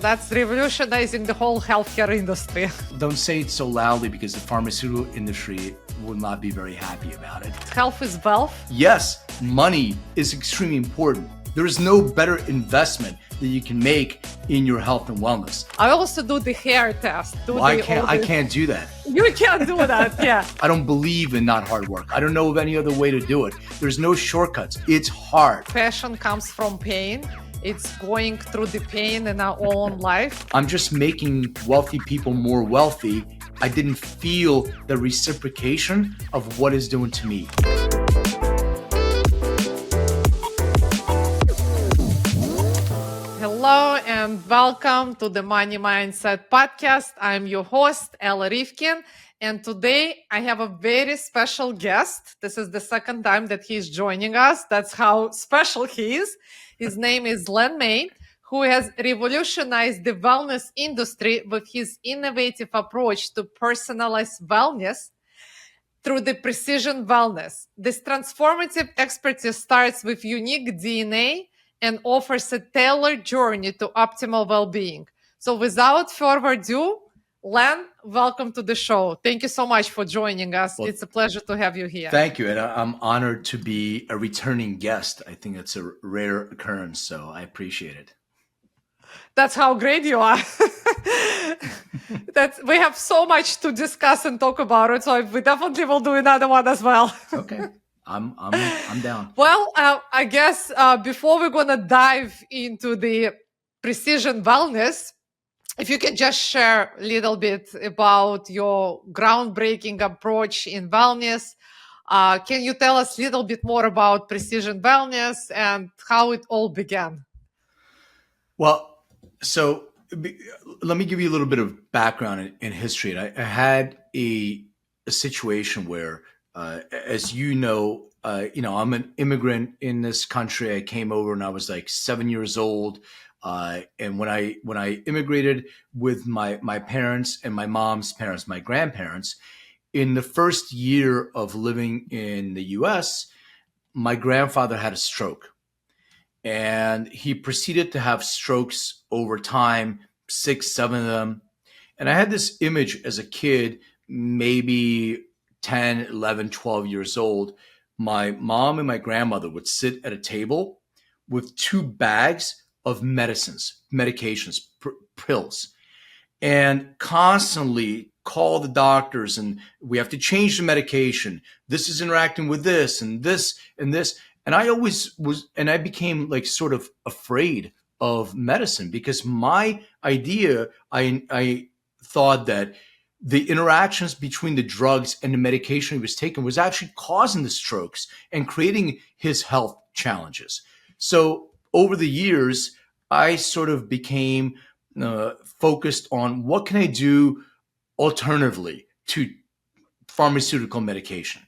That's revolutionizing the whole healthcare industry. Don't say it so loudly because the pharmaceutical industry will not be very happy about it. Health is wealth. Yes, money is extremely important. There is no better investment that you can make in your health and wellness. I also do the hair test. I can't do that. You can't do that, yeah. I don't believe in not hard work. I don't know of any other way to do it. There's no shortcuts. It's hard. Passion comes from pain. It's going through the pain in our own life. I'm just making wealthy people more wealthy. I didn't feel the reciprocation of what it's doing to me. Hello and welcome to the Money Mindset podcast. I'm your host, Ella Rivkin. And today I have a very special guest. This is the second time that he's joining us. That's how special he is. His name is Len May, who has revolutionized the wellness industry with his innovative approach to personalized wellness through the precision wellness. This transformative expertise starts with unique DNA and offers a tailored journey to optimal well-being. So without further ado, Len, welcome to the show. Thank you so much for joining us. Well, it's a pleasure to have you here. Thank you. And I'm honored to be a returning guest. I think it's a rare occurrence, so I appreciate it. That's how great you are. We have so much to discuss and talk about it, so we definitely will do another one as well. Okay. I'm down. Well, I guess before we're going to dive into the precision wellness, if you can just share a little bit about your groundbreaking approach in wellness. Can you tell us a little bit more about precision wellness and how it all began? Well, so let me give you a little bit of background in history. I had a situation where, as you know, I'm an immigrant in this country. I came over and I was like 7 years old. And when I immigrated with my parents and my mom's parents, my grandparents, in the first year of living in the US, my grandfather had a stroke. And he proceeded to have strokes over time, 6, 7 of them. And I had this image as a kid, maybe 10, 11, 12 years old. My mom and my grandmother would sit at a table with 2 bags of medications, pills, and constantly call the doctors and we have to change the medication. This is interacting with this and this and this. And I always was, and I became like sort of afraid of medicine because my idea, I thought that the interactions between the drugs and the medication he was taking was actually causing the strokes and creating his health challenges. So over the years, I sort of became focused on what can I do alternatively to pharmaceutical medication.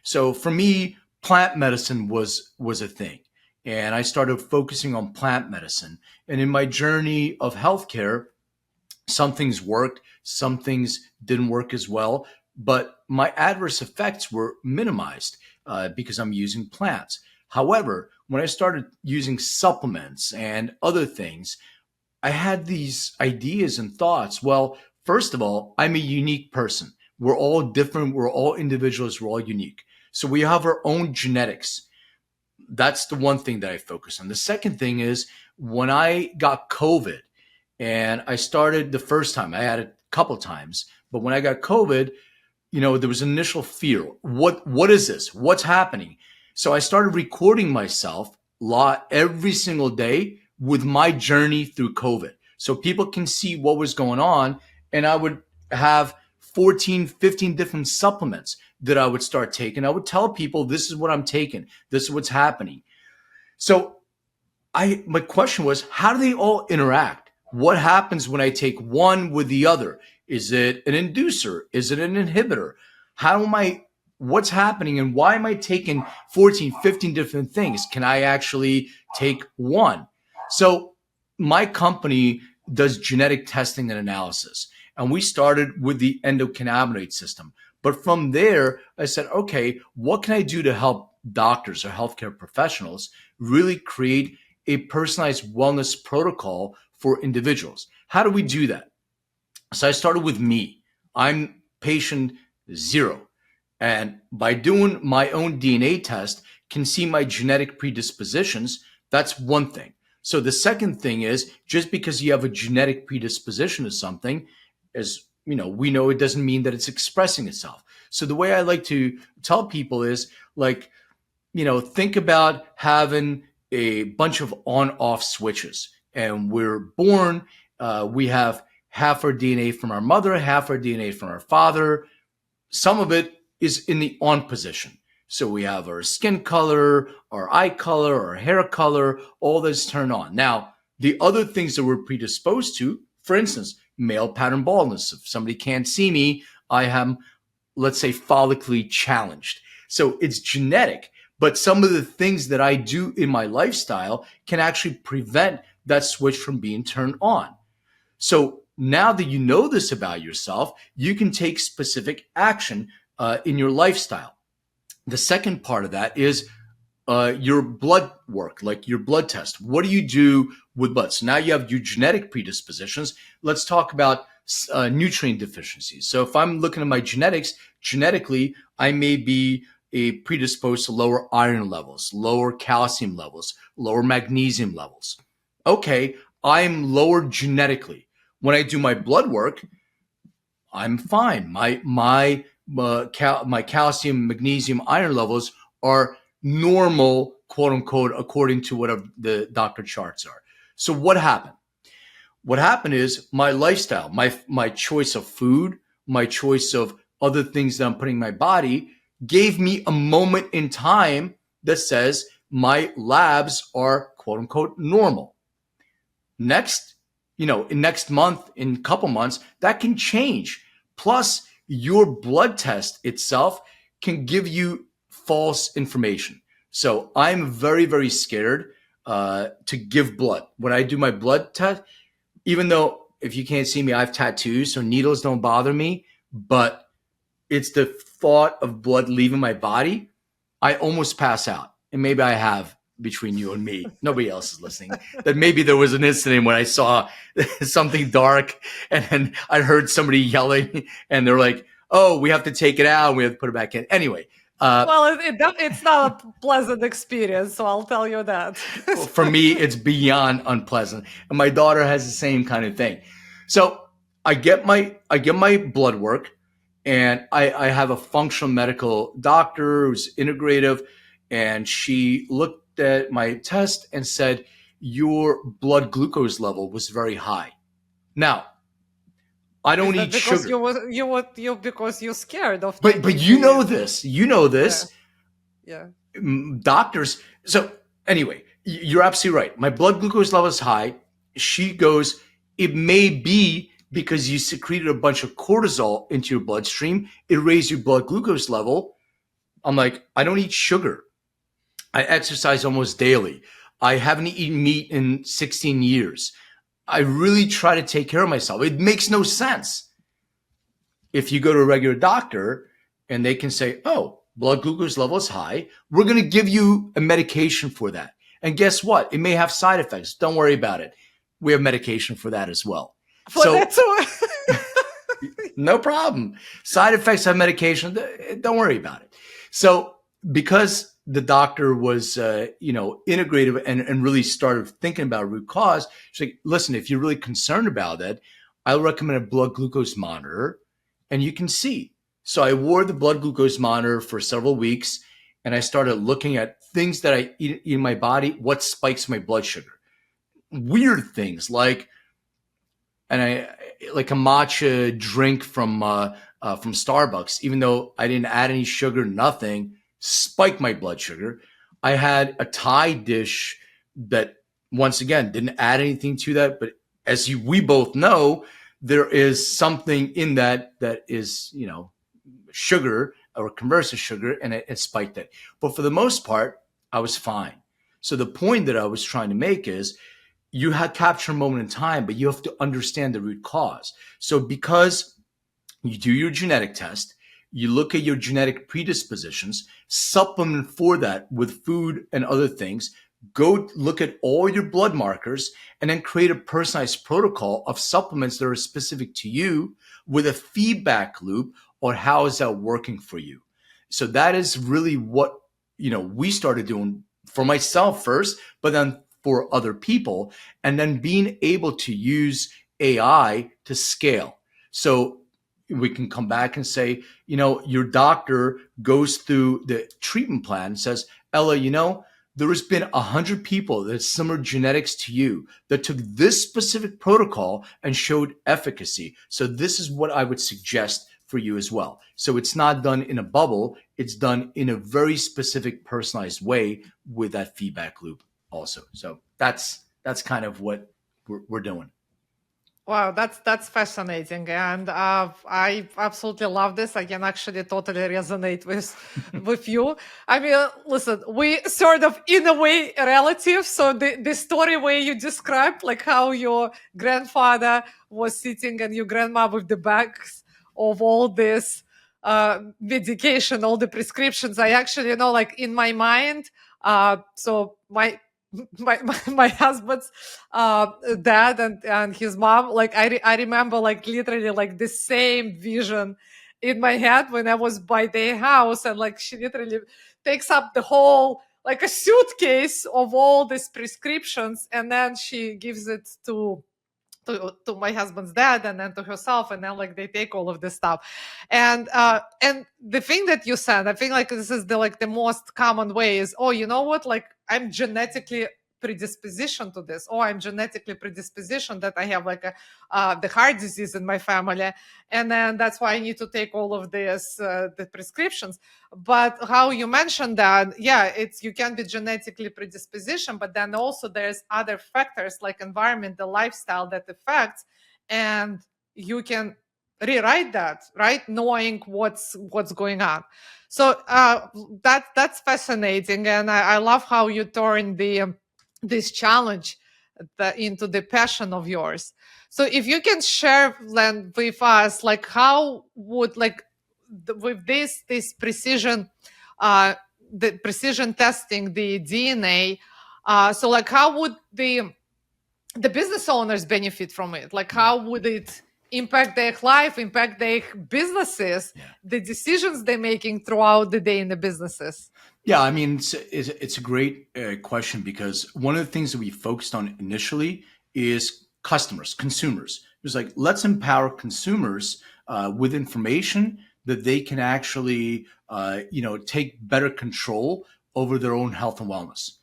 So for me, plant medicine was a thing. And I started focusing on plant medicine. And in my journey of healthcare, some things worked, some things didn't work as well. But my adverse effects were minimized because I'm using plants. However, when I started using supplements and other things, I had these ideas and thoughts. Well, first of all, I'm a unique person. We're all different. We're all individuals. We're all unique. So we have our own genetics. That's the one thing that I focus on. The second thing is when I got COVID and I started the first time, I had it a couple times, but when I got COVID, there was initial fear. What is this? What's happening? So I started recording myself every single day with my journey through COVID. So people can see what was going on. And I would have 14, 15 different supplements that I would start taking. I would tell people, this is what I'm taking. This is what's happening. So my question was, how do they all interact? What happens when I take one with the other? Is it an inducer? Is it an inhibitor? What's happening and why am I taking 14, 15 different things? Can I actually take one? So my company does genetic testing and analysis. And we started with the endocannabinoid system. But from there, I said, okay, what can I do to help doctors or healthcare professionals really create a personalized wellness protocol for individuals? How do we do that? So I started with me. I'm patient zero. And by doing my own DNA test, can see my genetic predispositions. That's one thing. So the second thing is, just because you have a genetic predisposition to something, as you know, we know it doesn't mean that it's expressing itself. So the way I like to tell people is like, think about having a bunch of on-off switches. And we're born, we have half our DNA from our mother, half our DNA from our father. Some of it is in the on position. So we have our skin color, our eye color, our hair color, all this turned on. Now, the other things that we're predisposed to, for instance, male pattern baldness. If somebody can't see me, I am, let's say, follically challenged. So it's genetic. But some of the things that I do in my lifestyle can actually prevent that switch from being turned on. So now that you know this about yourself, you can take specific action in your lifestyle. The second part of that is your blood work, like your blood test. What do you do with blood? So now you have your genetic predispositions. Let's talk about nutrient deficiencies. So if I'm looking at my genetics, genetically, I may be predisposed to lower iron levels, lower calcium levels, lower magnesium levels. Okay, I'm lower genetically. When I do my blood work, I'm fine. My calcium, magnesium, iron levels are normal, quote unquote, according to whatever the doctor charts are. So what happened? What happened is my lifestyle, my choice of food, my choice of other things that I'm putting in my body gave me a moment in time that says my labs are quote unquote normal. Next, in next month, in a couple months, that can change. Plus, your blood test itself can give you false information. So I'm very, very scared to give blood. When I do my blood test, even though if you can't see me, I have tattoos, so needles don't bother me, but it's the thought of blood leaving my body, I almost pass out. And maybe I have, between you and me, nobody else is listening, that maybe there was an incident when I saw something dark and then I heard somebody yelling and they're like, oh, we have to take it out. We have to put it back in. Anyway. Well, it's not a pleasant experience, so I'll tell you that. For me, it's beyond unpleasant. And my daughter has the same kind of thing. So I get my blood work, and I have a functional medical doctor who's integrative, and she looked at my test and said, your blood glucose level was very high. Now, I don't eat because sugar. because you're scared of But you know this. You know this. Yeah. Doctors. So anyway, you're absolutely right. My blood glucose level is high. She goes, it may be because you secreted a bunch of cortisol into your bloodstream. It raised your blood glucose level. I'm like, I don't eat sugar. I exercise almost daily. I haven't eaten meat in 16 years. I really try to take care of myself. It makes no sense. If you go to a regular doctor and they can say, oh, blood glucose level is high, we're going to give you a medication for that. And guess what? It may have side effects. Don't worry about it. We have medication for that as well. No problem. Side effects have medication. Don't worry about it. So because the doctor was, integrative and really started thinking about root cause, she's like, listen, if you're really concerned about it, I'll recommend a blood glucose monitor and you can see. So I wore the blood glucose monitor for several weeks and I started looking at things that I eat in my body, what spikes my blood sugar. Weird things like a matcha drink from Starbucks, even though I didn't add any sugar, nothing, spiked my blood sugar. I had a Thai dish that, once again, didn't add anything to that, but as we both know, there is something in that is, sugar or converts to sugar, and it spiked it. But for the most part, I was fine. So the point that I was trying to make is, you have capture a moment in time, but you have to understand the root cause. So because you do your genetic test, you look at your genetic predispositions, supplement for that with food and other things, go look at all your blood markers, and then create a personalized protocol of supplements that are specific to you with a feedback loop on how is that working for you. So that is really what, we started doing for myself first, but then for other people, and then being able to use AI to scale. So we can come back and say, your doctor goes through the treatment plan and says, Ella, there has been 100 people that have similar genetics to you that took this specific protocol and showed efficacy. So this is what I would suggest for you as well. So it's not done in a bubble. It's done in a very specific, personalized way with that feedback loop also. So that's kind of what we're doing. Wow, that's fascinating, and I absolutely love this. I can actually totally resonate with you. I mean, listen, we sort of in a way relative. So the story where you described, like how your grandfather was sitting and your grandma with the bags of all this medication, all the prescriptions. I actually like in my mind. So my husband's dad and his mom, like I remember like literally like the same vision in my head when I was by their house, and like she literally takes up the whole like a suitcase of all these prescriptions, and then she gives it to my husband's dad and then to herself, and then like they take all of this stuff. And the thing that you said, I think like this is the most common way is, oh, you know what, like I'm genetically predisposition to this, or I'm genetically predisposition that I have like the heart disease in my family, and then that's why I need to take all of this the prescriptions. But how you mentioned that, yeah, it's you can be genetically predisposition, but then also there's other factors like environment, the lifestyle that affects, and you can rewrite that, right, knowing what's going on. So that's fascinating, and I love how you turn this challenge into the passion of yours. So if you can share then with us, like how would like with this precision, the precision testing the DNA, so like how would the business owners benefit from it? Like how would it impact their life, impact their businesses, the decisions they're making throughout the day in the businesses? Yeah, I mean, it's a great question, because one of the things that we focused on initially is customers, consumers. It was like, let's empower consumers with information that they can actually, take better control over their own health and wellness.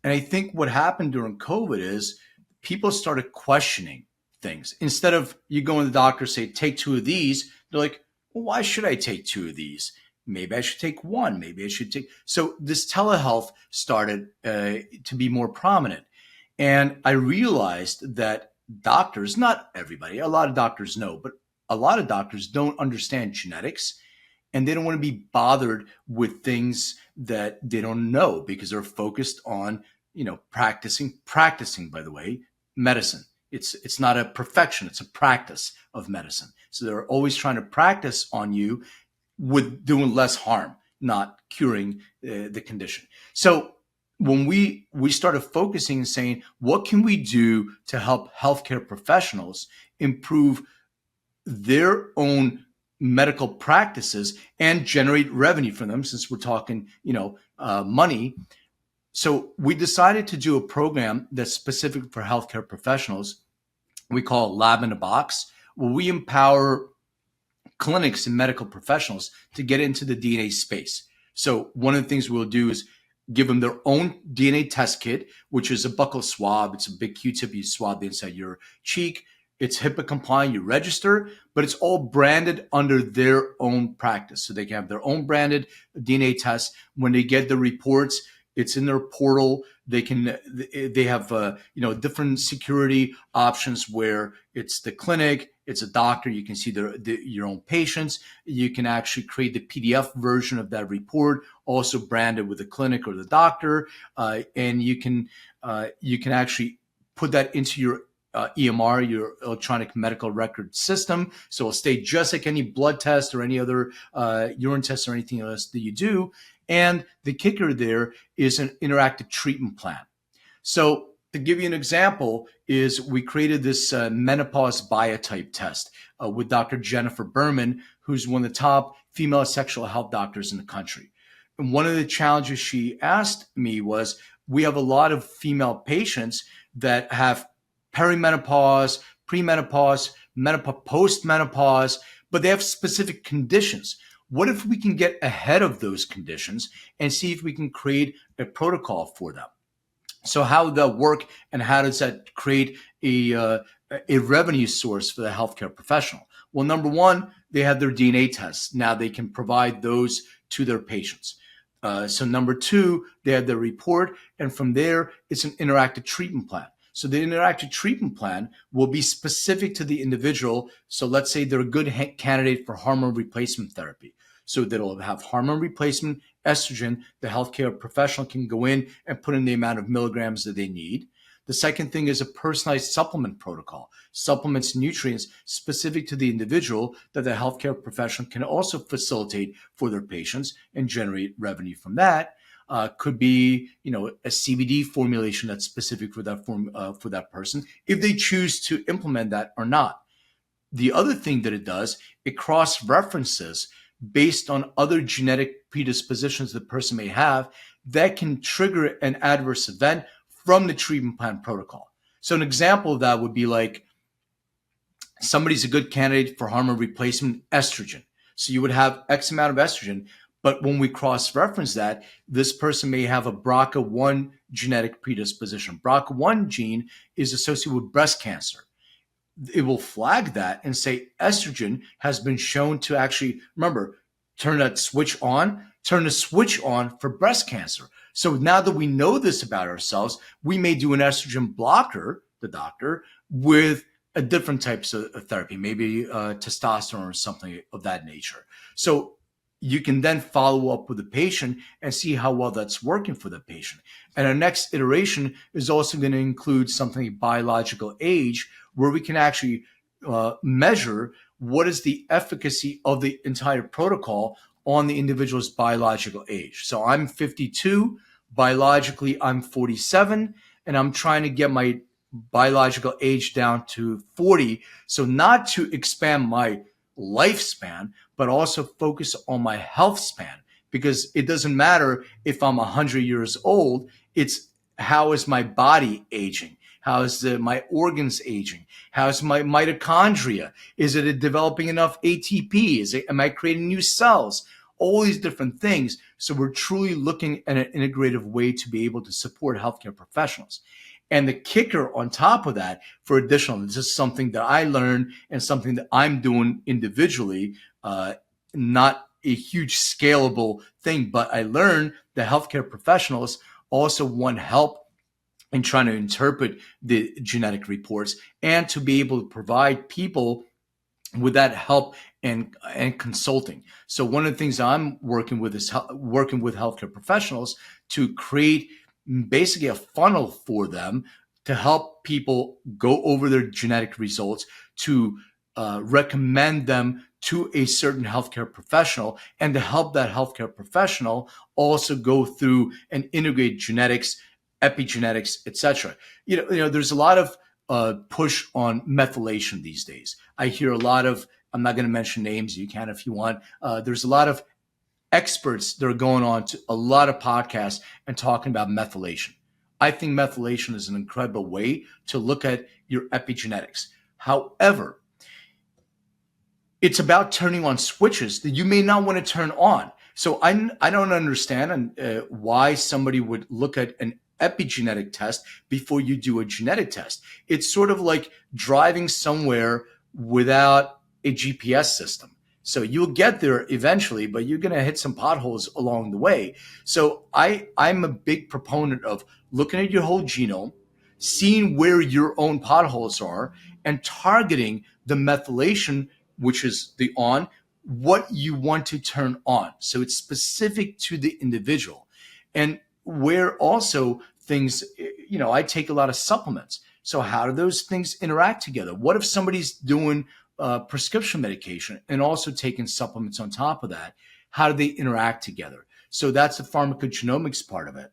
And I think what happened during COVID is people started questioning things. Instead of you going to the doctor, say, take 2 of these, they're like, well, why should I take 2 of these? Maybe I should take 1. Maybe I should take. So this telehealth started to be more prominent. And I realized that doctors, not everybody, a lot of doctors know, but a lot of doctors don't understand genetics, and they don't want to be bothered with things that they don't know, because they're focused on, practicing, by the way, medicine. It's not a perfection, it's a practice of medicine. So they're always trying to practice on you with doing less harm, not curing the condition. So when we started focusing and saying, what can we do to help healthcare professionals improve their own medical practices and generate revenue for them, since we're talking, money. So we decided to do a program that's specific for healthcare professionals. We call it Lab in a Box, where we empower clinics and medical professionals to get into the DNA space. So one of the things we'll do is give them their own DNA test kit, which is a buccal swab. It's a big Q-tip you swab the inside your cheek. It's HIPAA compliant, you register, but it's all branded under their own practice. So they can have their own branded DNA test. When they get the reports, it's in their portal. They have different security options where it's the clinic, it's a doctor. You can see your own patients. You can actually create the PDF version of that report, also branded with the clinic or the doctor, and you can actually put that into your EMR, your electronic medical record system. So it'll stay just like any blood test or any other urine test or anything else that you do. And the kicker there is an interactive treatment plan. So to give you an example, is we created this menopause biotype test with Dr. Jennifer Berman, who's one of the top female sexual health doctors in the country. And one of the challenges she asked me was, we have a lot of female patients that have perimenopause, premenopause, menopause, postmenopause, but they have specific conditions. What if we can get ahead of those conditions and see if we can create a protocol for them? So how would that work, and how does that create a revenue source for the healthcare professional? Well, number one, they have their DNA tests. Now they can provide those to their patients. So number two, they have their report, and from there, it's an interactive treatment plan. So the interactive treatment plan will be specific to the individual. So let's say they're a good candidate for hormone replacement therapy. So they'll have hormone replacement, estrogen. The healthcare professional can go in and put in the amount of milligrams that they need. The second thing is a personalized supplement protocol, supplements nutrients specific to the individual that the healthcare professional can also facilitate for their patients and generate revenue from that. Could be, a CBD formulation that's specific for that person, if they choose to implement that or not. The other thing that it does, it cross-references based on other genetic predispositions the person may have that can trigger an adverse event from the treatment plan protocol. So an example of that would be like, somebody's a good candidate for hormone replacement, estrogen. So you would have X amount of estrogen, but when we cross-reference that, this person may have a BRCA1 genetic predisposition. BRCA1 gene is associated with breast cancer. It will flag that and say estrogen has been shown to actually, remember, turn the switch on for breast cancer. So now that we know this about ourselves, we may do an estrogen blocker, the doctor, with a different types of therapy, maybe testosterone or something of that nature. So you can then follow up with the patient and see how well that's working for the patient. And our next iteration is also going to include something like biological age, where we can actually measure what is the efficacy of the entire protocol on the individual's biological age. So I'm 52, biologically I'm 47, and I'm trying to get my biological age down to 40. So not to expand my lifespan, but also focus on my health span, because it doesn't matter if I'm 100 years old. It's how is my body aging? How is my organs aging? How is my mitochondria? Is it developing enough ATP? Am I creating new cells? All these different things. So we're truly looking at an integrative way to be able to support healthcare professionals. And the kicker on top of that, for additional, this is something that I learned and something that I'm doing individually, not a huge scalable thing, but I learned that healthcare professionals also want help in trying to interpret the genetic reports and to be able to provide people with that help and consulting. So one of the things I'm working with is working with healthcare professionals to create basically a funnel for them to help people go over their genetic results, to recommend them to a certain healthcare professional, and to help that healthcare professional also go through and integrate genetics, epigenetics, etc. There's a lot of push on methylation these days. I hear a lot of, I'm not going to mention names, you can if you want. There's a lot of experts that are going on to a lot of podcasts and talking about methylation. I think methylation is an incredible way to look at your epigenetics. However, it's about turning on switches that you may not want to turn on. So I don't understand why somebody would look at an epigenetic test before you do a genetic test. It's sort of like driving somewhere without a GPS system. So you'll get there eventually, but you're going to hit some potholes along the way. So I'm a big proponent of looking at your whole genome, seeing where your own potholes are, and targeting the methylation, which is the on, what you want to turn on. So it's specific to the individual. And where also things, I take a lot of supplements. So how do those things interact together? What if somebody's doing prescription medication and also taking supplements on top of that? How do they interact together? So that's the pharmacogenomics part of it.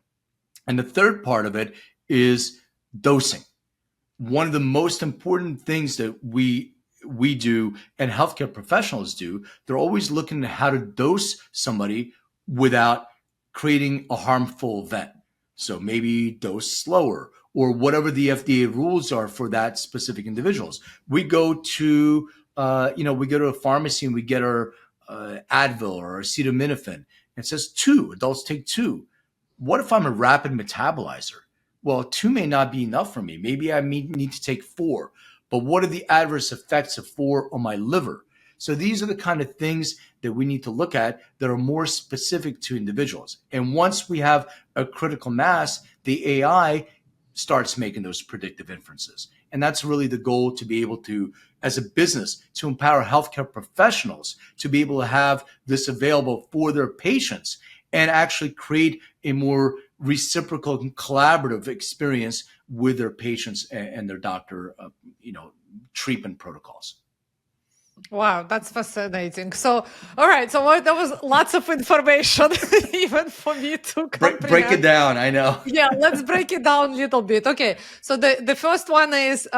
And the third part of it is dosing. One of the most important things that we do and healthcare professionals do, they're always looking at how to dose somebody without creating a harmful event. So maybe dose slower or whatever the FDA rules are for that specific individuals. We go to we go to a pharmacy and we get our Advil or acetaminophen. And it says two, adults take two. What if I'm a rapid metabolizer? Well, two may not be enough for me. Maybe I need to take four. But what are the adverse effects of four on my liver? So these are the kind of things that we need to look at that are more specific to individuals. And once we have a critical mass, the AI starts making those predictive inferences. And that's really the goal, to be able to, as a business, to empower healthcare professionals to be able to have this available for their patients and actually create a more reciprocal and collaborative experience with their patients and their doctor, treatment protocols. Wow, that's fascinating. So, all right, so that was lots of information, even for me to comprehend. Break it down. I know. Yeah, let's break it down a little bit. Okay, so the first one is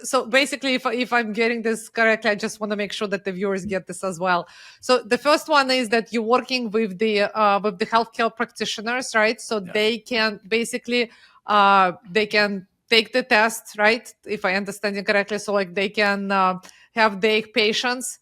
so basically, if I'm getting this correctly, I just want to make sure that the viewers get this as well. So the first one is that you're working with the healthcare practitioners, right? So Yeah. they can basically they can take the test, right? If I understand it correctly, so like they can have their patients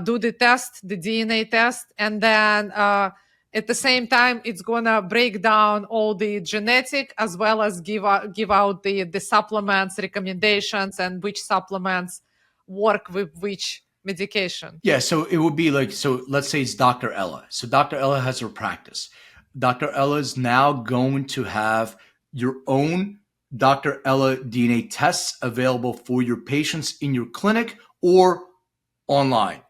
do the test, the DNA test, and then at the same time, it's gonna break down all the genetic as well as give out the supplements recommendations and which supplements work with which medication. Yeah, so it would be like, so let's say it's Dr. Ella. So Dr. Ella has her practice. Dr. Ella is now going to have your own Dr. Ella DNA tests available for your patients in your clinic or online.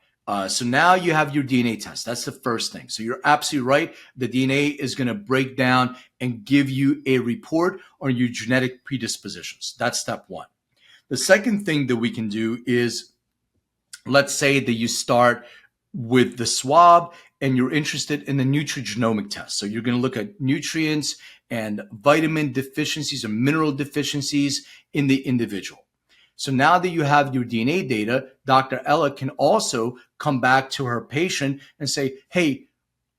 So now you have your DNA test. That's the first thing. So you're absolutely right. The DNA is going to break down and give you a report on your genetic predispositions. That's step one. The second thing that we can do is, let's say that you start with the swab and you're interested in the nutrigenomic test. So you're going to look at nutrients and vitamin deficiencies or mineral deficiencies in the individual. So now that you have your DNA data, Dr. Ella can also come back to her patient and say, hey,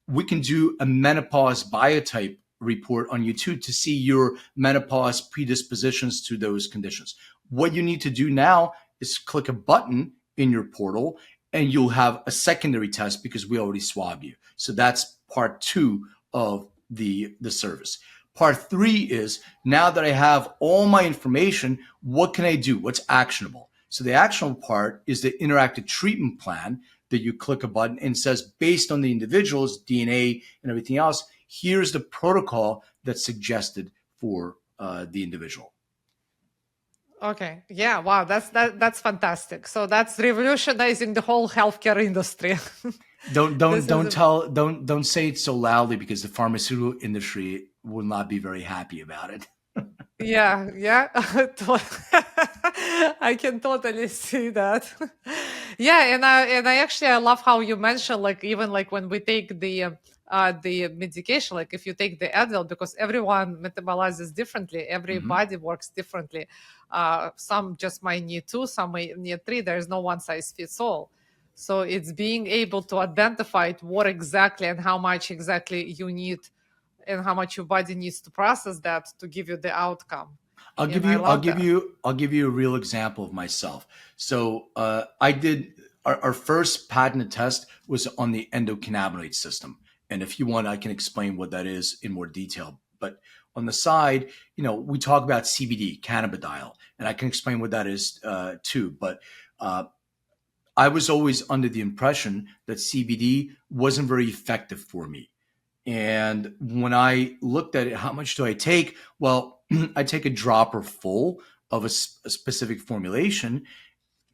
we can do a menopause biotype report on you too to see your menopause predispositions to those conditions. What you need to do now is click a button in your portal and you'll have a secondary test because we already swabbed you. So that's part two of the service. Part three is, now that I have all my information, what can I do? What's actionable? So the actionable part is the interactive treatment plan that you click a button and says, based on the individual's DNA and everything else, here's the protocol that's suggested for the individual. Okay. Yeah. Wow. That's fantastic. So that's revolutionizing the whole healthcare industry. Don't say it so loudly, because the pharmaceutical industry will not be very happy about it. Yeah. I can totally see that. Yeah, and I actually I love how you mentioned, like, even like when we take the medication, like if you take the Advil, because everyone metabolizes differently, every body works differently. Some just might need two, some might need three. There is no one size fits all. So it's being able to identify what exactly and how much exactly you need and how much your body needs to process that to give you the outcome. I'll And I love that. give you a real example of myself. So I did our first patented test was on the endocannabinoid system, and if you want, I can explain what that is in more detail. But on the side, we talk about CBD, cannabidiol, and I can explain what that is too. But I was always under the impression that CBD wasn't very effective for me. And when I looked at it, how much do I take? Well, I take a dropper full of a specific formulation,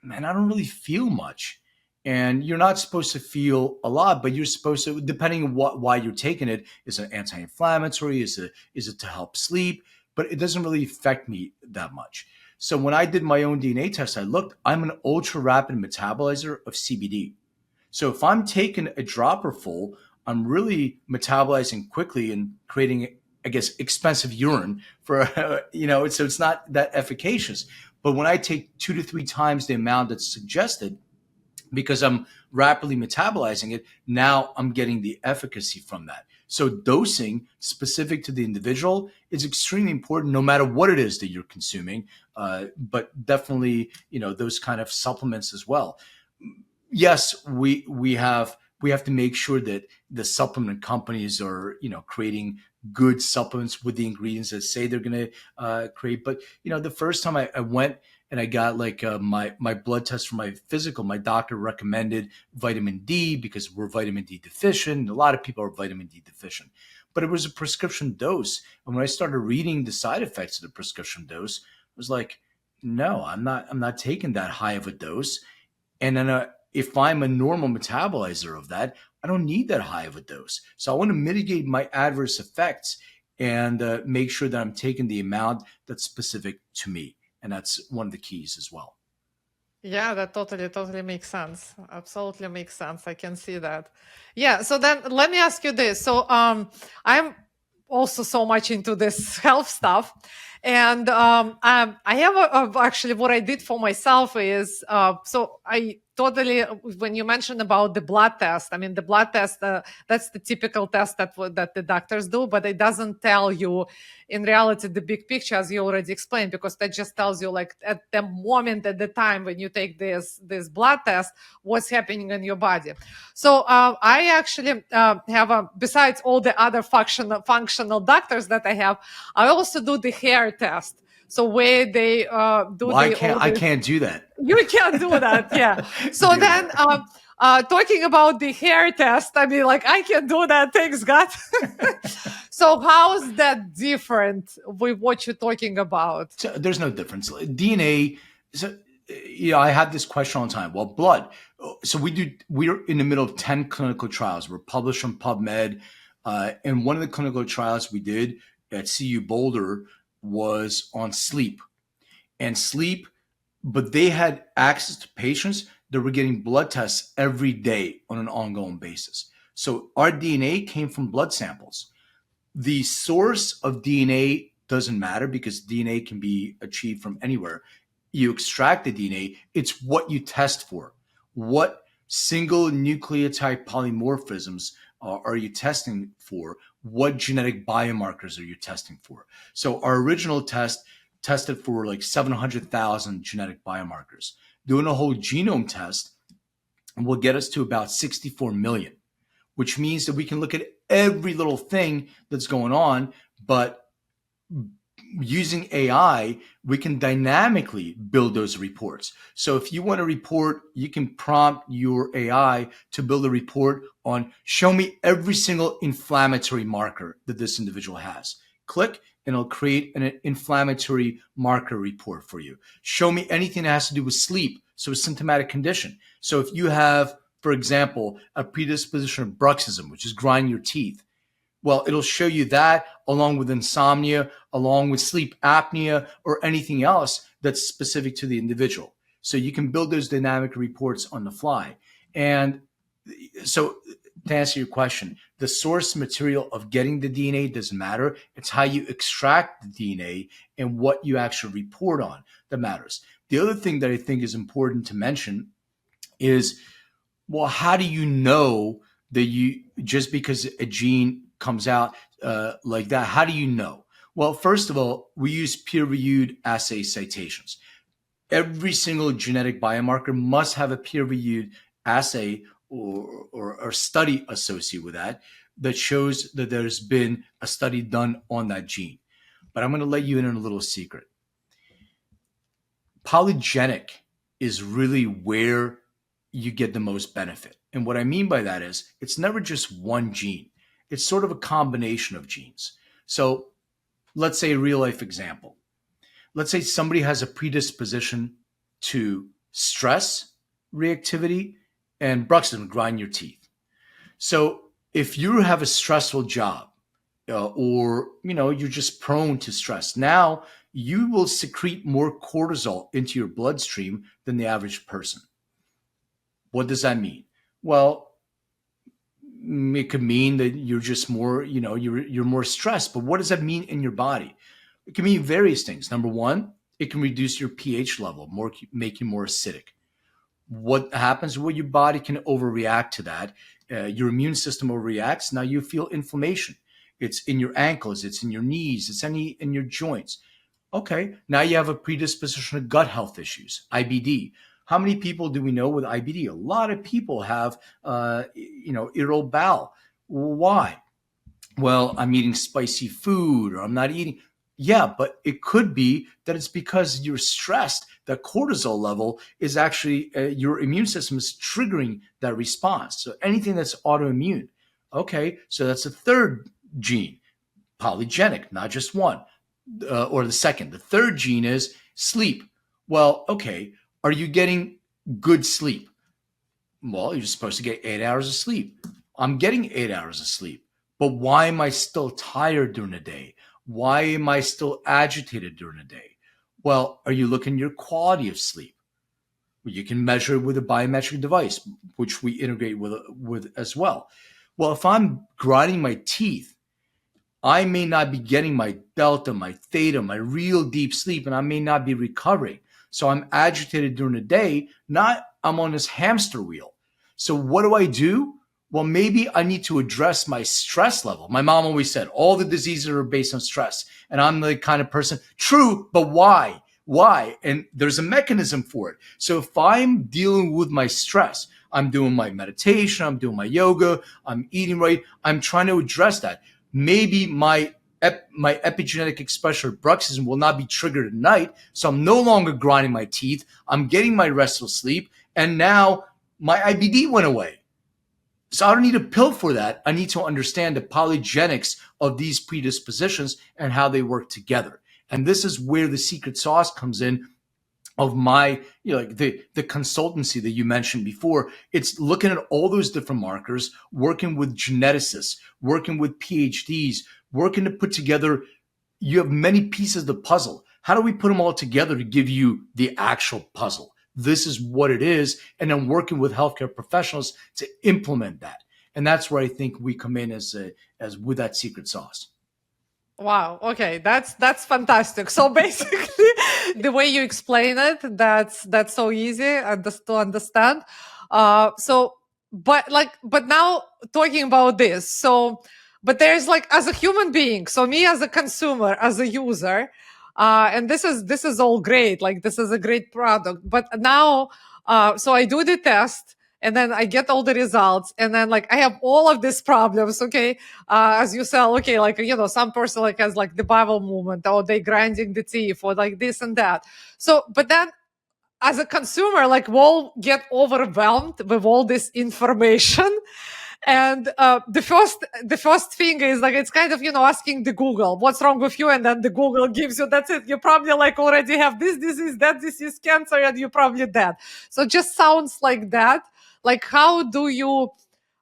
and I don't really feel much. And you're not supposed to feel a lot, but you're supposed to, depending on why you're taking it. Is it anti-inflammatory? Is it to help sleep? But it doesn't really affect me that much. So when I did my own DNA test, I looked, I'm an ultra rapid metabolizer of CBD. So if I'm taking a dropper full, I'm really metabolizing quickly and creating I guess, expensive urine for, so it's not that efficacious. But when I take 2 to 3 times the amount that's suggested, because I'm rapidly metabolizing it, now I'm getting the efficacy from that. So dosing specific to the individual is extremely important, no matter what it is that you're consuming. But definitely, those kind of supplements as well. Yes, we have to make sure that the supplement companies are creating good supplements with the ingredients that say they're going to create. But the first time I went and I got like my blood test for my physical, my doctor recommended vitamin D because we're vitamin D deficient. A lot of people are vitamin D deficient, but it was a prescription dose. And when I started reading the side effects of the prescription dose, I was like, no, I'm not taking that high of a dose. And then if I'm a normal metabolizer of that, I don't need that high of a dose. So I want to mitigate my adverse effects and make sure that I'm taking the amount that's specific to me. And that's one of the keys as well. Yeah, that totally makes sense. Absolutely makes sense. I can see that. Yeah. So then let me ask you this. So I'm also so much into this health stuff. And I have actually what I did for myself is so I totally, when you mentioned about the blood test, I mean, the blood test, that's the typical test that the doctors do, but it doesn't tell you in reality the big picture, as you already explained, because that just tells you like at the moment, at the time when you take this blood test, what's happening in your body. So I actually have besides all the other functional doctors that I have, I also do the hair test. So where they do well, I can't do that. You can't do that, yeah. So then talking about the hair test, I mean, like I can do that, thanks God. So how's that different with what you're talking about? So there's no difference. DNA. So, I have this question all the time. Well, blood. So we're in the middle of 10 clinical trials. We're published on PubMed. And one of the clinical trials we did at CU Boulder was on sleep. And sleep, but they had access to patients that were getting blood tests every day on an ongoing basis. So our DNA came from blood samples. The source of DNA doesn't matter because DNA can be achieved from anywhere. You extract the DNA, it's what you test for. What single nucleotide polymorphisms are you testing for? What genetic biomarkers are you testing for? So our original test tested for like 700,000 genetic biomarkers. Doing a whole genome test will get us to about 64 million, which means that we can look at every little thing that's going on, but using AI, we can dynamically build those reports. So if you want a report, you can prompt your AI to build a report on show me every single inflammatory marker that this individual has. Click and it'll create an inflammatory marker report for you. Show me anything that has to do with sleep, so a symptomatic condition. So if you have, for example, a predisposition of bruxism, which is grinding your teeth, well, it'll show you that along with insomnia, along with sleep apnea, or anything else that's specific to the individual. So you can build those dynamic reports on the fly. And so to answer your question, the source material of getting the DNA doesn't matter. It's how you extract the DNA and what you actually report on that matters. The other thing that I think is important to mention is, well, how do you know that you, just because a gene comes out like that, how do you know? Well, first of all, we use peer-reviewed assay citations. Every single genetic biomarker must have a peer-reviewed assay or study associated with that shows that there's been a study done on that gene. But I'm going to let you in on a little secret. Polygenic is really where you get the most benefit. And what I mean by that is it's never just one gene. It's sort of a combination of genes. So let's say a real life example. Let's say somebody has a predisposition to stress reactivity and bruxism, grind your teeth. So if you have a stressful job or you're just prone to stress, now you will secrete more cortisol into your bloodstream than the average person. What does that mean? Well, It could mean that you're just more, you're more stressed. But what does that mean in your body? It can mean various things. Number one, it can reduce your pH level, make you more acidic. What happens? Well, your body can overreact to that. Your immune system overreacts. Now you feel inflammation. It's in your ankles. It's in your knees. It's in your joints. Okay, now you have a predisposition to gut health issues, IBD. How many people do we know with IBD? A lot of people have, irritable bowel. Why? Well, I'm eating spicy food or I'm not eating. Yeah, but it could be that it's because you're stressed. That cortisol level is actually your immune system is triggering that response. So anything that's autoimmune. Okay, so that's a third gene, polygenic, not just one or the second. The third gene is sleep. Well, okay, are you getting good sleep? Well, you're supposed to get 8 hours of sleep. I'm getting 8 hours of sleep. But why am I still tired during the day? Why am I still agitated during the day? Well, are you looking at your quality of sleep? You can measure it with a biometric device, which we integrate with as well. Well, if I'm grinding my teeth, I may not be getting my delta, my theta, my real deep sleep, and I may not be recovering. So I'm agitated during the day, not I'm on this hamster wheel. So what do? Well, maybe I need to address my stress level. My mom always said all the diseases are based on stress. And I'm the kind of person, true, but why? Why? And there's a mechanism for it. So if I'm dealing with my stress, I'm doing my meditation, I'm doing my yoga, I'm eating right, I'm trying to address that. Maybe my epigenetic expression of bruxism will not be triggered at night. So I'm no longer grinding my teeth. I'm getting my restful sleep. And now my IBD went away. So I don't need a pill for that. I need to understand the polygenics of these predispositions and how they work together. And this is where the secret sauce comes in of my, like the consultancy that you mentioned before. It's looking at all those different markers, working with geneticists, working with PhDs, working to put together, you have many pieces of the puzzle. How do we put them all together to give you the actual puzzle? This is what it is. And then working with healthcare professionals to implement that. And that's where I think we come in as with that secret sauce. Wow. Okay, that's fantastic. So basically, the way you explain it, that's so easy to understand. But now talking about this, but there's like as a human being, so me as a consumer, as a user, and this is all great. Like this is a great product. But now, so I do the test. And then I get all the results, and then like I have all of these problems. Okay, as you said, okay, like some person like has like the Bible movement, or they grinding the teeth, or like this and that. So, but then as a consumer, like we'll get overwhelmed with all this information. And the first thing is like it's kind of asking the Google what's wrong with you, and then the Google gives you that's it. You probably like already have this disease, that disease, cancer, and you're probably dead. So it just sounds like that. Like how do you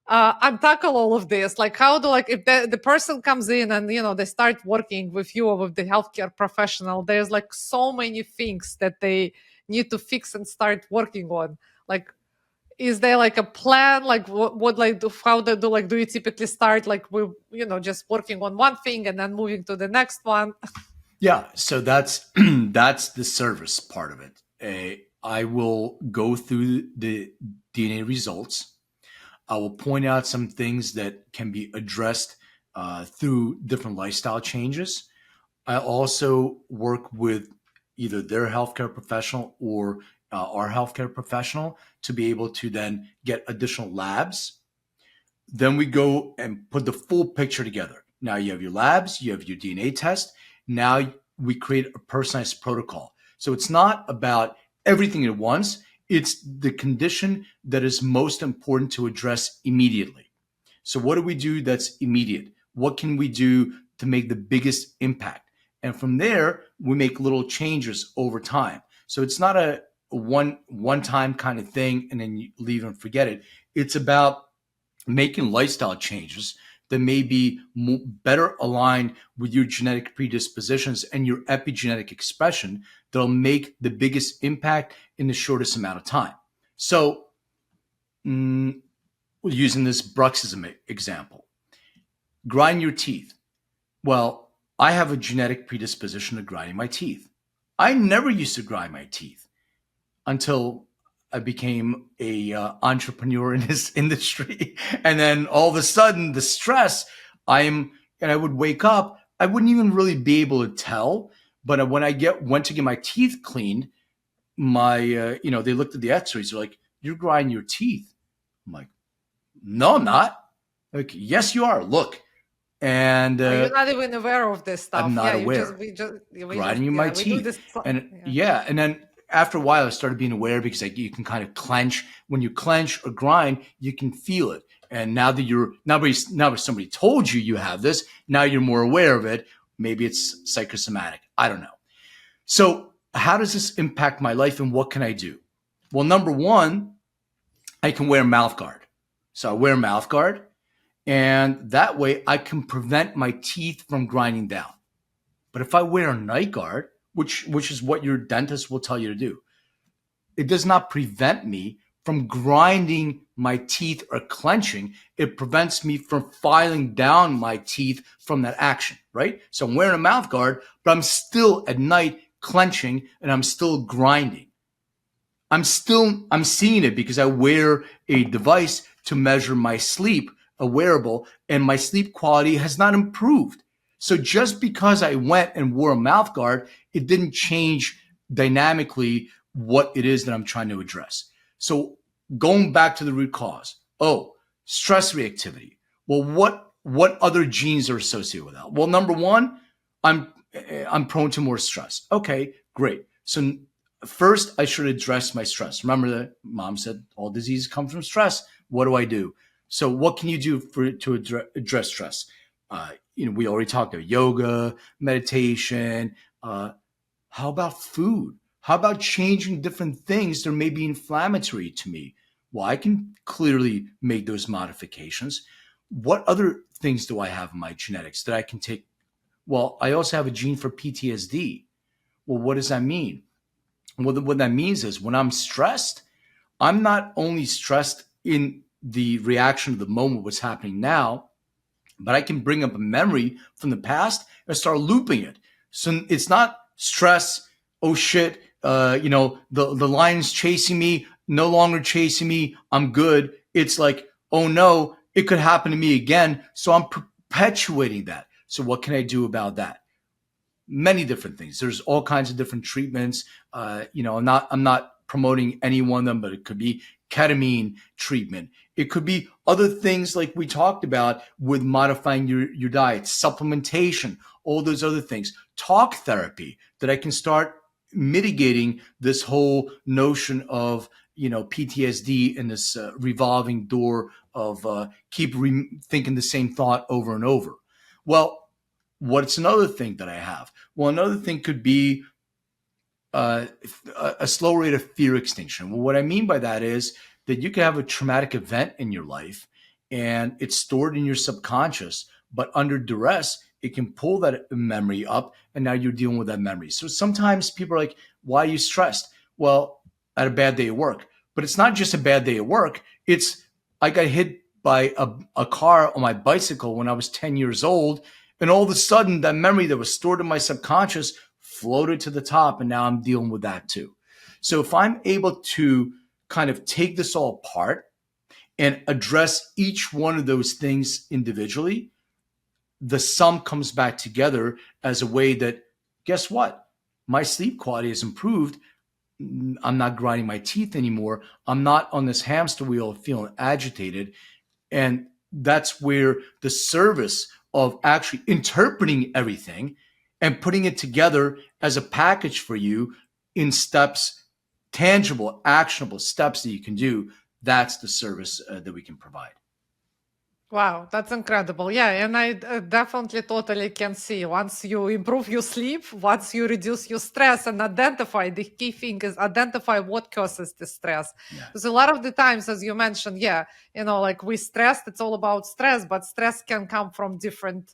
untackle all of this? Like how do like if the person comes in and they start working with you or with the healthcare professional, there's like so many things that they need to fix and start working on. Like is there like a plan? Like what like how they do? Like do you typically start like with just working on one thing and then moving to the next one? Yeah, so that's that's the service part of it. I will go through the DNA results. I will point out some things that can be addressed through different lifestyle changes. I also work with either their healthcare professional or our healthcare professional to be able to then get additional labs. Then we go and put the full picture together. Now you have your labs, you have your DNA test. Now we create a personalized protocol. So it's not about everything at once. It's the condition that is most important to address immediately. So what do we do that's immediate? What can we do to make the biggest impact? And from there, we make little changes over time. So it's not a one time kind of thing and then you leave and forget it. It's about making lifestyle changes that may be better aligned with your genetic predispositions and your epigenetic expression that'll make the biggest impact in the shortest amount of time. So using this bruxism example, grind your teeth. Well, I have a genetic predisposition to grinding my teeth. I never used to grind my teeth until I became a entrepreneur in this industry, and then all of a sudden, the stress. I would wake up. I wouldn't even really be able to tell. But when I went to get my teeth cleaned, they looked at the X-rays. They're like, "You're grinding your teeth." I'm like, "No, I'm not." Like, "Yes, you are. Look." And You're not even aware of this I'm stuff. not Yeah, aware. we just, Grinding my we do teeth. this. And Yeah. and then after a while I started being aware because like you can kind of clench. When you clench or grind, you can feel it. And now that somebody told you have this, now you're more aware of it. Maybe it's psychosomatic. I don't know. So how does this impact my life and what can I do? Well, number one, I can wear a mouth guard. So I wear a mouth guard, and that way I can prevent my teeth from grinding down. But if I wear a night guard, which is what your dentist will tell you to do, it does not prevent me from grinding my teeth or clenching. It prevents me from filing down my teeth from that action, right? So I'm wearing a mouth guard, but I'm still at night clenching and I'm still grinding. I'm seeing it because I wear a device to measure my sleep, a wearable, and my sleep quality has not improved. So just because I went and wore a mouth guard, it didn't change dynamically what it is that I'm trying to address. So going back to the root cause. Oh, stress reactivity. Well, what other genes are associated with that? Well, number one, I'm prone to more stress. Okay, great. So first, I should address my stress. Remember that mom said all diseases come from stress. What do I do? So, what can you do to address stress? We already talked about yoga, meditation. How about food? How about changing different things that may be inflammatory to me? Well, I can clearly make those modifications. What other things do I have in my genetics that I can take? Well, I also have a gene for PTSD. Well, what does that mean? Well, what that means is when I'm stressed, I'm not only stressed in the reaction of the moment, what's happening now, but I can bring up a memory from the past and start looping it. So it's not stress. Oh shit! The lion's chasing me. No longer chasing me. I'm good. It's like, oh no, it could happen to me again. So I'm perpetuating that. So what can I do about that? Many different things. There's all kinds of different treatments. I'm not promoting any one of them, but it could be ketamine treatment. It could be other things like we talked about with modifying your diet, supplementation, all those other things. Talk therapy that I can start mitigating this whole notion of PTSD and this revolving door of keep thinking the same thought over and over. Well, what's another thing that I have? Well, another thing could be uh, a slow rate of fear extinction. Well, what I mean by that is that you can have a traumatic event in your life and it's stored in your subconscious, but under duress, it can pull that memory up and now you're dealing with that memory. So sometimes people are like, why are you stressed? Well, I had a bad day at work. But it's not just a bad day at work. It's I got hit by a car on my bicycle when I was 10 years old. And all of a sudden, that memory that was stored in my subconscious floated to the top. And now I'm dealing with that too. So if I'm able to kind of take this all apart and address each one of those things individually, the sum comes back together as a way that, guess what? My sleep quality has improved. I'm not grinding my teeth anymore. I'm not on this hamster wheel feeling agitated. And that's where the service of actually interpreting everything and putting it together as a package for you in steps, tangible, actionable steps that you can do. That's the service that we can provide. Wow, that's incredible. Yeah, and I definitely totally can see once you improve your sleep, once you reduce your stress and identify, the key thing is identify what causes the stress. Yeah. Because a lot of the times, as you mentioned, like we stressed, it's all about stress, but stress can come from different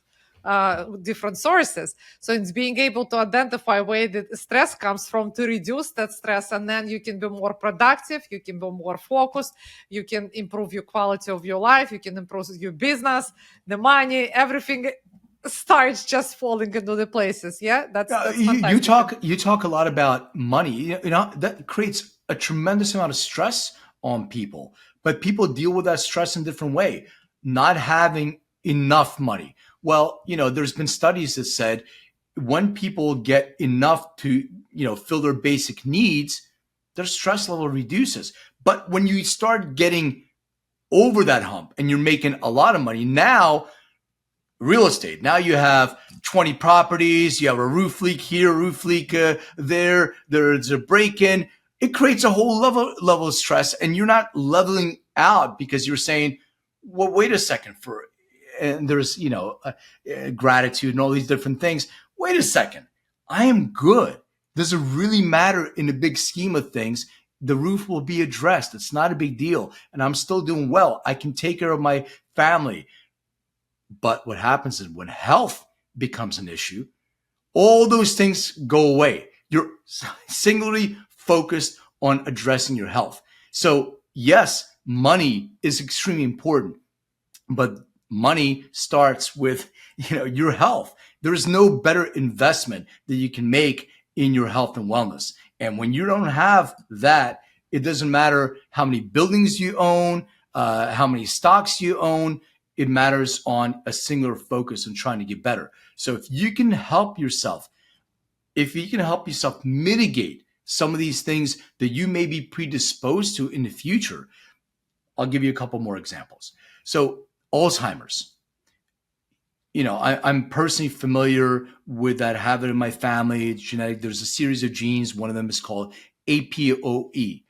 different sources. So it's being able to identify where the stress comes from to reduce that stress, and then you can be more productive, you can be more focused, you can improve your quality of your life, you can improve your business, the money, everything starts just falling into the places. Yeah, that's You fantastic. talk a lot about money. That creates a tremendous amount of stress on people, but people deal with that stress in a different way. Not having enough money. Well, there's been studies that said when people get enough to fill their basic needs, their stress level reduces. But when you start getting over that hump and you're making a lot of money, now real estate. Now you have 20 properties, you have a roof leak here, roof leak there, there's a break-in. It creates a whole level of stress, and you're not leveling out because you're saying, well, wait a second, and there's, gratitude and all these different things. Wait a second, I am good. Does it really matter in the big scheme of things? The roof will be addressed. It's not a big deal. And I'm still doing well. I can take care of my family. But what happens is when health becomes an issue, all those things go away. You're singularly focused on addressing your health. So yes, money is extremely important, but money starts with your health. There is no better investment that you can make in your health and wellness. And when you don't have that, it doesn't matter how many buildings you own, how many stocks you own. It matters on a singular focus on trying to get better. So if you can help yourself mitigate some of these things that you may be predisposed to in the future, I'll give you a couple more examples. So Alzheimer's, I'm personally familiar with that, have it in my family. It's genetic. There's a series of genes. One of them is called APOE.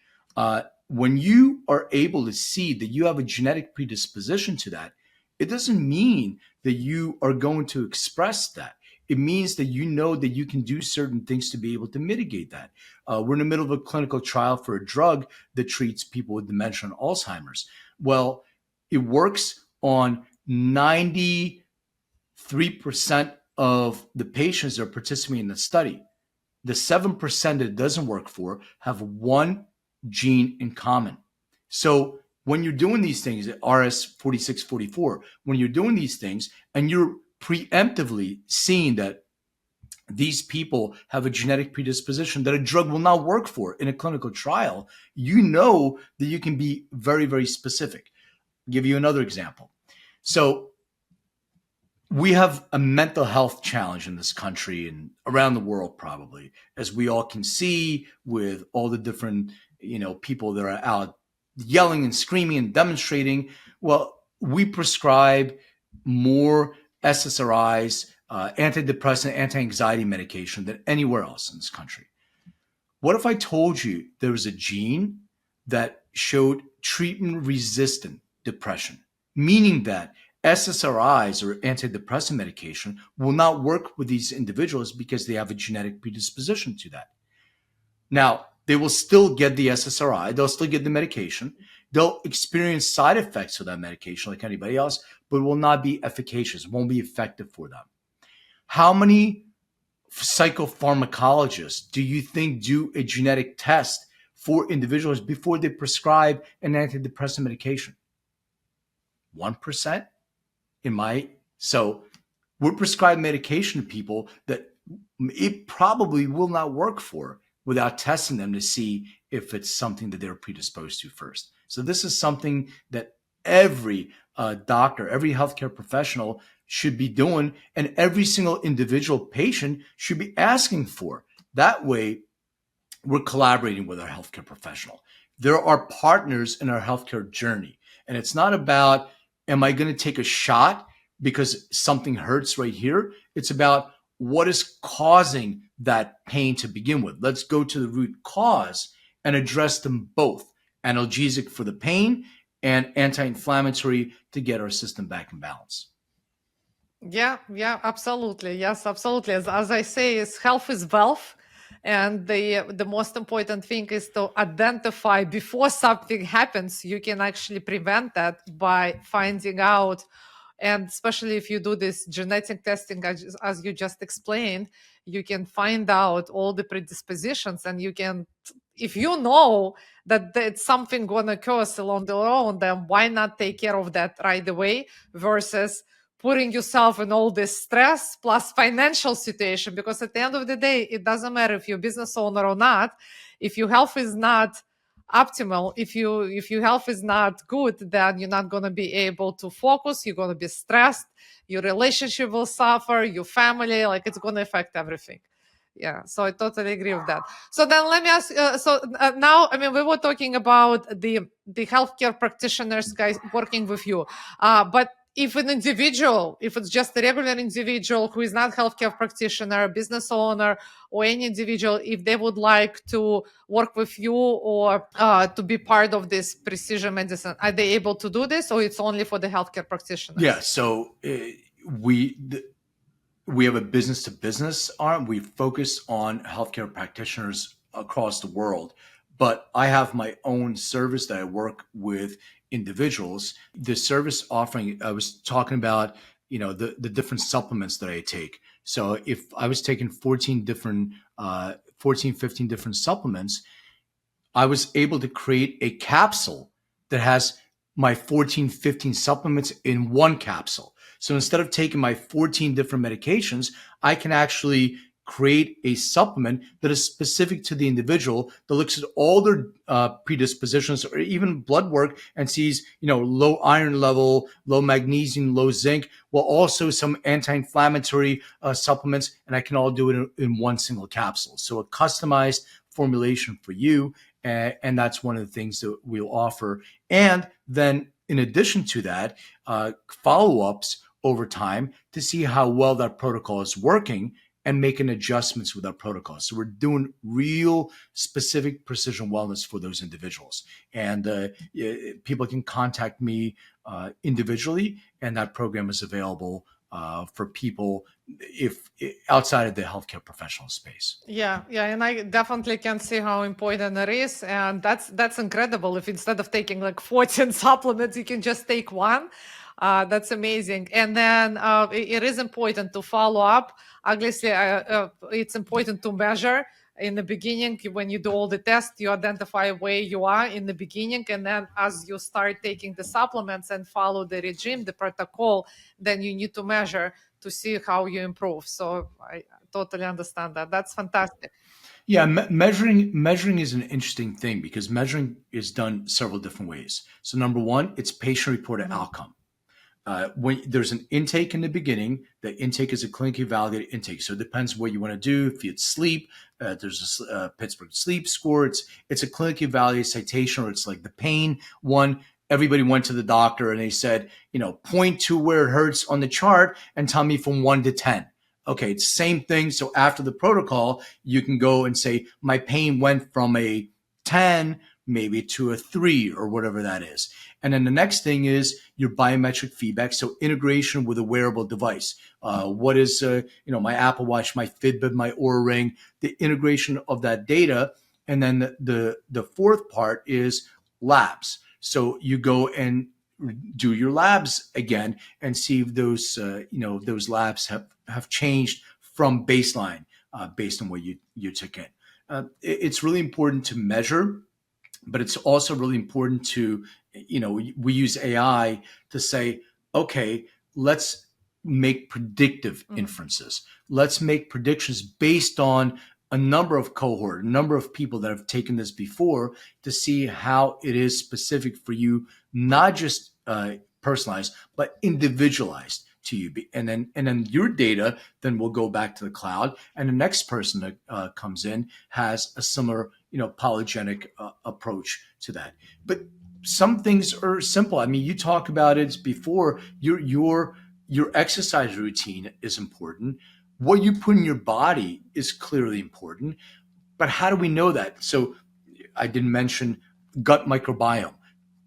When you are able to see that you have a genetic predisposition to that, it doesn't mean that you are going to express that. It means that you know that you can do certain things to be able to mitigate that. We're in the middle of a clinical trial for a drug that treats people with dementia and Alzheimer's. Well, it works on 93% of the patients that are participating in the study. The 7% that it doesn't work for have one gene in common. So when you're doing these things, RS4644, when you're doing these things and you're preemptively seeing that these people have a genetic predisposition that a drug will not work for in a clinical trial, you know that you can be very, very specific. I'll give you another example. So we have a mental health challenge in this country and around the world, probably, as we all can see with all the different, people that are out yelling and screaming and demonstrating. Well, we prescribe more SSRIs, antidepressant, anti-anxiety medication than anywhere else in this country. What if I told you there was a gene that showed treatment-resistant depression, meaning that SSRIs or antidepressant medication will not work with these individuals because they have a genetic predisposition to that? Now, they will still get the SSRI, they'll still get the medication, they'll experience side effects of that medication like anybody else, but it will not be efficacious, won't be effective for them. How many psychopharmacologists do you think do a genetic test for individuals before they prescribe an antidepressant medication? 1%? So we're prescribing medication to people that it probably will not work for without testing them to see if it's something that they're predisposed to first. So this is something that every doctor, every healthcare professional should be doing, and every single individual patient should be asking for. That way, we're collaborating with our healthcare professional. There are partners in our healthcare journey. And it's not about, am I going to take a shot because something hurts right here? It's about what is causing that pain to begin with. Let's go to the root cause and address them both. Analgesic for the pain and anti-inflammatory to get our system back in balance. Yeah, absolutely. Yes, absolutely. As I say, is health is wealth. And the most important thing is to identify before something happens. You can actually prevent that by finding out And especially if you do this genetic testing, as you just explained, you can find out all the predispositions, and you can, if you know that it's something gonna occur along the own, then why not take care of that right away versus putting yourself in all this stress plus financial situation? Because at the end of the day, it doesn't matter if you're a business owner or not. If your health is not optimal, if your health is not good, then you're not going to be able to focus, you're going to be stressed, your relationship will suffer, your family, like it's going to affect everything. Yeah, so I totally agree with that. So then let me ask, now, I mean, we were talking about the healthcare practitioners guys working with you, but if an individual, if it's just a regular individual who is not healthcare practitioner, business owner, or any individual, if they would like to work with you or to be part of this precision medicine, are they able to do this, or it's only for the healthcare practitioners? Yeah. So we have a business to business arm. We focus on healthcare practitioners across the world, but I have my own service that I work with individuals. The service offering, I was talking about, the different supplements that I take. So if I was taking 14 different, 14, 15 different supplements, I was able to create a capsule that has my 14, 15 supplements in one capsule. So instead of taking my 14 different medications, I can actually create a supplement that is specific to the individual, that looks at all their predispositions or even blood work and sees, low iron level, low magnesium, low zinc, well, also some anti-inflammatory supplements, and I can all do it in one single capsule. So a customized formulation for you. And that's one of the things that we'll offer. And then in addition to that, follow-ups over time to see how well that protocol is working and making adjustments with our protocol. So we're doing real specific precision wellness for those individuals. And people can contact me individually, and that program is available for people if outside of the healthcare professional space. Yeah, and I definitely can see how important it is, and that's incredible. If instead of taking like 14 supplements, you can just take one, that's amazing. And then it is important to follow up. Obviously, it's important to measure in the beginning. When you do all the tests, you identify where you are in the beginning, and then as you start taking the supplements and follow the regime, the protocol, then you need to measure to see how you improve. So I totally understand that. That's fantastic. Yeah, measuring is an interesting thing because measuring is done several different ways. So number one, it's patient-reported outcome. When there's an intake in the beginning, the intake is a clinically validated intake. So it depends what you want to do. If it's sleep, there's a Pittsburgh sleep score. It's a clinically validated citation, or it's like the pain one. Everybody went to the doctor and they said, point to where it hurts on the chart and tell me from 1 to 10. Okay, it's the same thing. So after the protocol, you can go and say, my pain went from a 10 maybe to a 3 or whatever that is. And then the next thing is your biometric feedback. So integration with a wearable device. What is, my Apple Watch, my Fitbit, my Oura Ring, the integration of that data. And then the fourth part is labs. So you go and do your labs again and see if those labs have changed from baseline based on what you took in. It's really important to measure, but it's also really important to, we use AI to say, okay, let's make predictive inferences. Let's make predictions based on a number of cohort, a number of people that have taken this before to see how it is specific for you, not just personalized, but individualized to you. And then your data then will go back to the cloud, and the next person that comes in has a similar, polygenic approach to that. But some things are simple. I mean, you talk about it before. Your exercise routine is important. What you put in your body is clearly important. But how do we know that? So I didn't mention gut microbiome.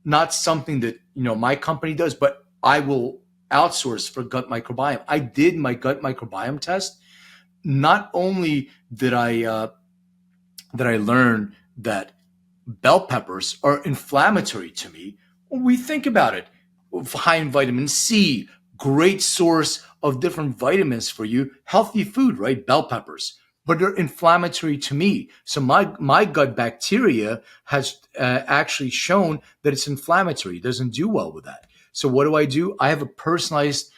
Not something that, my company does, but I will outsource for gut microbiome. I did my gut microbiome test. Not only did I learn that bell peppers are inflammatory to me, when we think about it, high in vitamin C, great source of different vitamins for you, healthy food, right? Bell peppers, but they're inflammatory to me. So my gut bacteria has actually shown that it's inflammatory. It doesn't do well with that. So what do? I have a personalized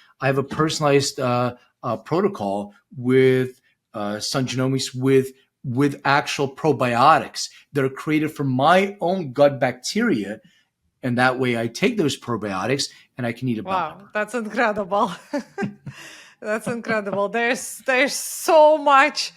protocol with Sun Genomics with actual probiotics that are created from my own gut bacteria, and that way I take those probiotics and I can eat a bell Wow, pepper. that's incredible. That's incredible. There's so much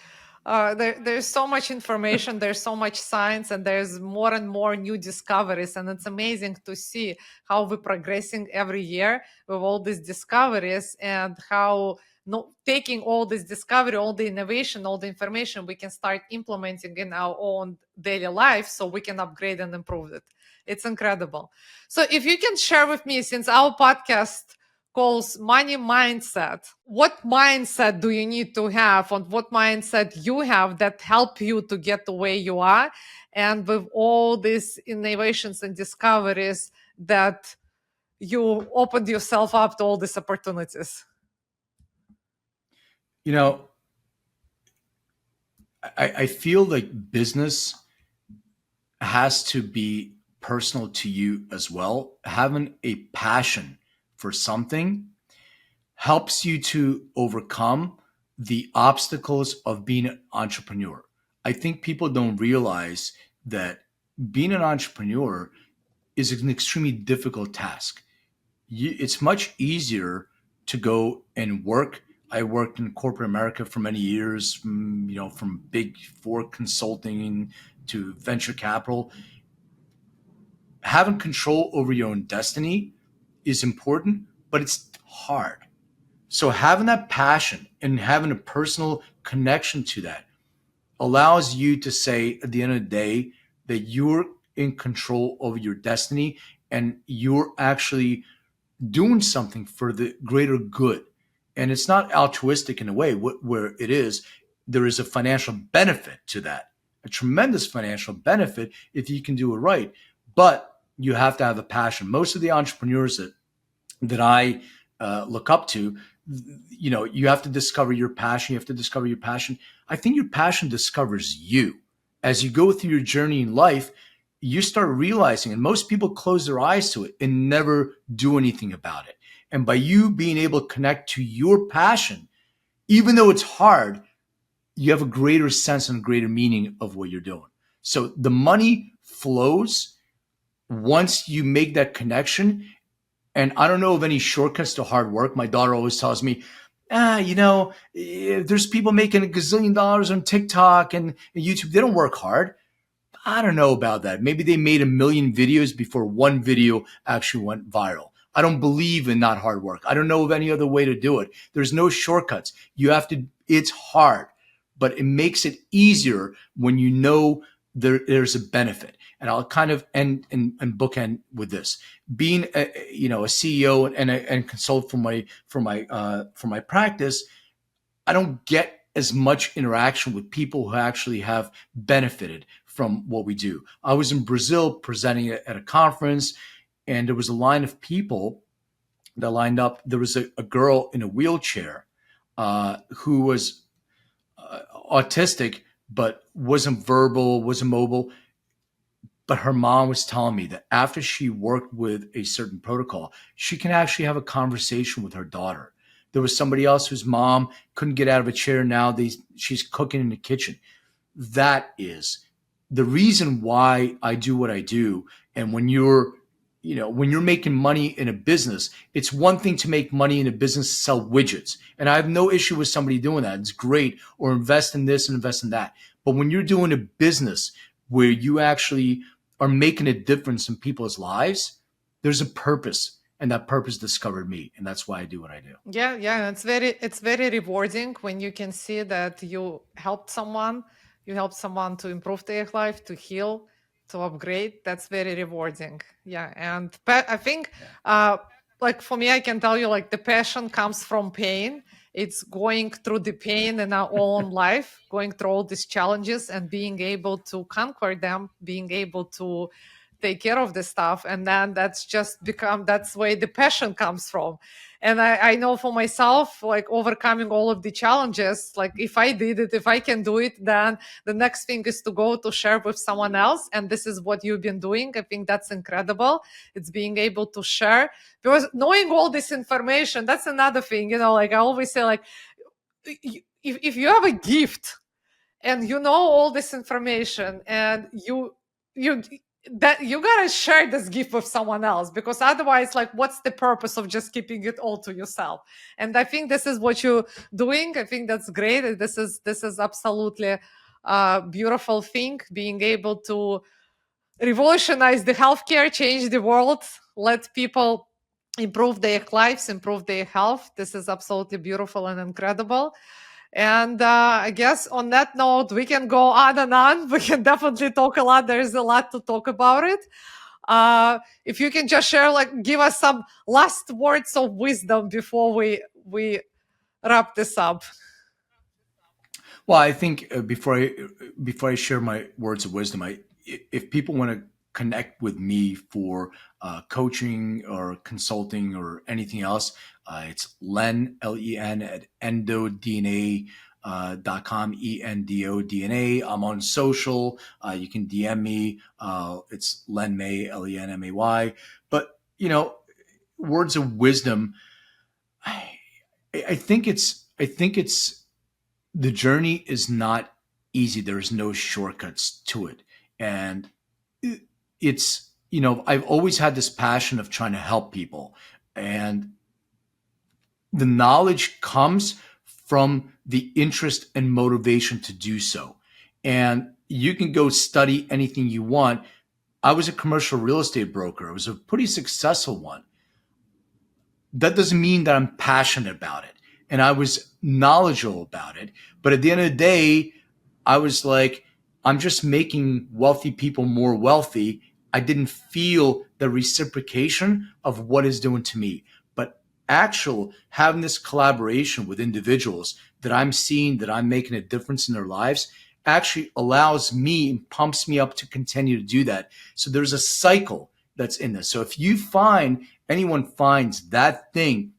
there's so much information, there's so much science, and there's more and more new discoveries. And it's amazing to see how we're progressing every year with all these discoveries, and how no, taking all this discovery, all the innovation, all the information, we can start implementing in our own daily life so we can upgrade and improve it. It's incredible. So if you can share with me, since our podcast calls money mindset, what mindset do you need to have, and what mindset you have that help you to get the way you are, and with all these innovations and discoveries that you opened yourself up to all these opportunities? You know, I feel like business has to be personal to you as well. Having a passion for something helps you to overcome the obstacles of being an entrepreneur. I think people don't realize that being an entrepreneur is an extremely difficult task. It's much easier to go and work. I worked in corporate America for many years, from big four consulting to venture capital. Having control over your own destiny is important, but it's hard. So having that passion and having a personal connection to that allows you to say at the end of the day that you're in control over your destiny and you're actually doing something for the greater good. And it's not altruistic in a way where it is, there is a financial benefit to that, a tremendous financial benefit if you can do it right. But you have to have a passion. Most of the entrepreneurs that I look up to, you have to discover your passion. You have to discover your passion. I think your passion discovers you. As you go through your journey in life, you start realizing, and most people close their eyes to it and never do anything about it. And by you being able to connect to your passion, even though it's hard, you have a greater sense and greater meaning of what you're doing. So the money flows once you make that connection. And I don't know of any shortcuts to hard work. My daughter always tells me, there's people making $1 gazillion on TikTok and YouTube. They don't work hard. I don't know about that. Maybe they made 1 million videos before one video actually went viral. I don't believe in not hard work. I don't know of any other way to do it. There's no shortcuts. It's hard, but it makes it easier when you know there's a benefit. And I'll kind of end and bookend with this: being a CEO and consult for my practice. I don't get as much interaction with people who actually have benefited from what we do. I was in Brazil presenting at a conference, and there was a line of people that lined up. There was a girl in a wheelchair who was autistic, but wasn't verbal, wasn't mobile. But her mom was telling me that after she worked with a certain protocol, she can actually have a conversation with her daughter. There was somebody else whose mom couldn't get out of a chair. Now she's cooking in the kitchen. That is the reason why I do what I do. And when you're making money in a business, it's one thing to make money in a business, sell widgets. And I have no issue with somebody doing that. It's great. Or invest in this and invest in that. But when you're doing a business where you actually are making a difference in people's lives, there's a purpose. And that purpose discovered me. And that's why I do what I do. Yeah, it's very rewarding when you can see that you helped someone, to improve their life, to heal, to upgrade. That's very rewarding. Yeah, and I think, like for me, I can tell you, like the passion comes from pain. It's going through the pain in our own life, going through all these challenges and being able to conquer them, being able to take care of this stuff. And then that's where the passion comes from. And I know for myself, like overcoming all of the challenges, like if I did it, if I can do it, then the next thing is to go to share with someone else. And this is what you've been doing. I think that's incredible. It's being able to share, because knowing all this information, that's another thing, like I always say, like, if you have a gift and you know all this information, and you gotta share this gift with someone else, because otherwise, like, what's the purpose of just keeping it all to yourself? And I think this is what you're doing. I think that's great. This is absolutely a beautiful thing, being able to revolutionize the healthcare, change the world, let people improve their lives, improve their health. This is absolutely beautiful and incredible. And I guess on that note, we can go on and on. We can definitely talk a lot. There's a lot to talk about it. If you can just share, like, give us some last words of wisdom before we wrap this up. Well, I think before I share my words of wisdom, if people want to connect with me for coaching or consulting or anything else, it's Len, Len, at endodna.com, ENDODNA. I'm on social. You can DM me. It's Len May, LenMay. But, words of wisdom, I think it's the journey is not easy. There's no shortcuts to it. And it's, I've always had this passion of trying to help people. And the knowledge comes from the interest and motivation to do so. And you can go study anything you want. I was a commercial real estate broker. It was a pretty successful one. That doesn't mean that I'm passionate about it. And I was knowledgeable about it. But at the end of the day, I was like, I'm just making wealthy people more wealthy. I didn't feel the reciprocation of what it's doing to me. But having this collaboration with individuals that I'm seeing, that I'm making a difference in their lives, actually allows me, pumps me up to continue to do that. So there's a cycle that's in this. So if anyone finds that thing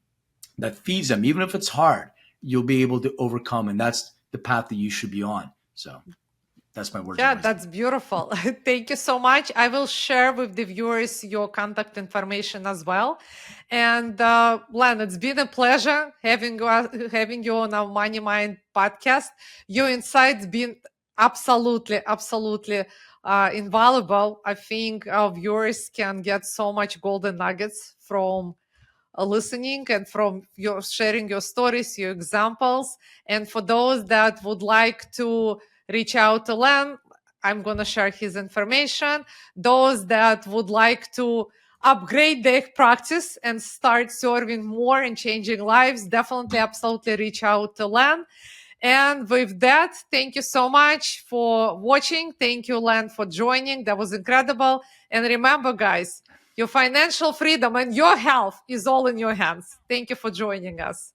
that feeds them, even if it's hard, you'll be able to overcome. And that's the path that you should be on. So that's my words. Yeah, that's beautiful. Thank you so much. I will share with the viewers your contact information as well. And Len, it's been a pleasure having you on our Money Mind podcast. Your insights been absolutely invaluable. I think our viewers can get so much golden nuggets from listening and from your sharing your stories, your examples. And for those that would like to reach out to Len, I'm going to share his information. Those that would like to upgrade their practice and start serving more and changing lives, definitely, absolutely reach out to Len. And with that, thank you so much for watching. Thank you, Len, for joining. That was incredible. And remember, guys, your financial freedom and your health is all in your hands. Thank you for joining us.